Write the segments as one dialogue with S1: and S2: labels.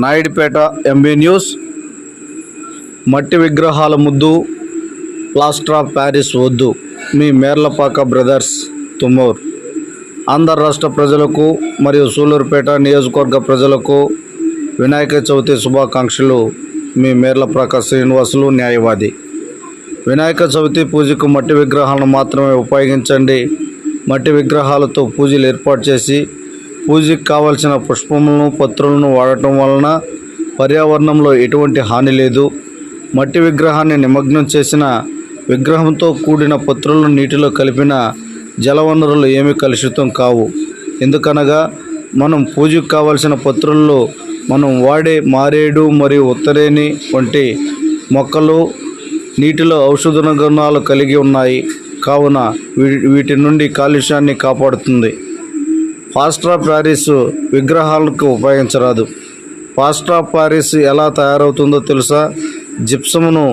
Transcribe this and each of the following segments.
S1: Naidupeta MB news. మట్టి విగ్రహాల ముద్దు, ప్లాస్టర్ ఆఫ్ ప్యారిస్ వద్దు. మీ మేర్లపాక బ్రదర్స్, తుమ్మూరు. ఆంధ్ర రాష్ట్ర ప్రజలకు మరియు సూలూరుపేట నియోజకవర్గ ప్రజలకు వినాయక చవితి శుభాకాంక్షలు. మీ మేర్లపాక శ్రీనివాసులు, న్యాయవాది. వినాయక చవితి పూజకు మట్టి విగ్రహాలను మాత్రమే ఉపయోగించండి. మట్టి విగ్రహాలతో పూజలు ఏర్పాటు చేసి పూజకు కావలసిన పుష్పములను, పత్రులను వాడటం వలన పర్యావరణంలో ఎటువంటి హాని లేదు. మట్టి విగ్రహాన్ని నిమగ్నం చేసిన విగ్రహంతో కూడిన పత్రులను నీటిలో కలిపిన జలవనరులు ఏమీ కలుషితం కావు. ఎందుకనగా మనం పూజకు కావలసిన పత్రుల్లో మనం వాడే మారేడు మరియు ఉత్తరేణి వంటి మొక్కలు నీటిలో ఔషధ గుణాలు కలిగి ఉన్నాయి. కావున వీటి నుండి కాలుష్యాన్ని కాపాడుతుంది. ప్లాస్టర్ ఆఫ్ ప్యారిస్ విగ్రహాలకు ఉపయోగించరాదు. ప్లాస్టర్ ఆఫ్ ప్యారిస్ ఎలా తయారవుతుందో తెలుసా? జిప్సమును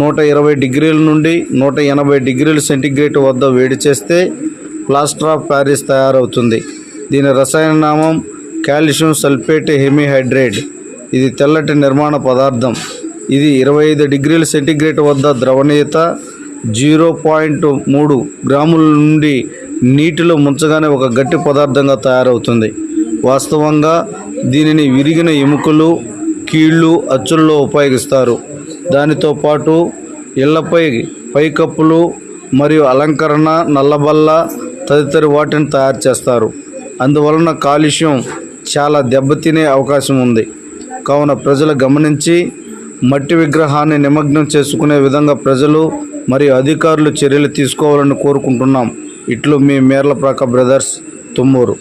S1: 120 డిగ్రీల నుండి 180 డిగ్రీల సెంటీగ్రేడ్ వద్ద వేడి చేస్తే ప్లాస్టర్ ఆఫ్ ప్యారిస్ తయారవుతుంది. దీని రసాయన నామం కాల్షియం సల్ఫేట్ హెమిహైడ్రేట్. ఇది తెల్లటి నిర్మాణ పదార్థం. ఇది 25 డిగ్రీల సెంటీగ్రేడ్ వద్ద ద్రవణీయత 0.3 గ్రాముల నుండి నీటిలో ముంచగానే ఒక గట్టి పదార్థంగా తయారవుతుంది. వాస్తవంగా దీనిని విరిగిన ఎముకలు, కీళ్ళు, అచ్చుల్లో ఉపయోగిస్తారు. దానితో పాటు ఇళ్లపై పైకప్పులు మరియు అలంకరణ, నల్లబల్ల తదితర వాటిని తయారు చేస్తారు. అందువలన కాలుష్యం చాలా దెబ్బతినే అవకాశం ఉంది. కావున ప్రజలు గమనించి మట్టి విగ్రహాన్ని నిమగ్నం చేసుకునే విధంగా ప్రజలు మరియు అధికారులు చర్యలు తీసుకోవాలని కోరుకుంటున్నాం. ఇట్లు మీ మేర్లపాక బ్రదర్స్, తుమ్మూరు.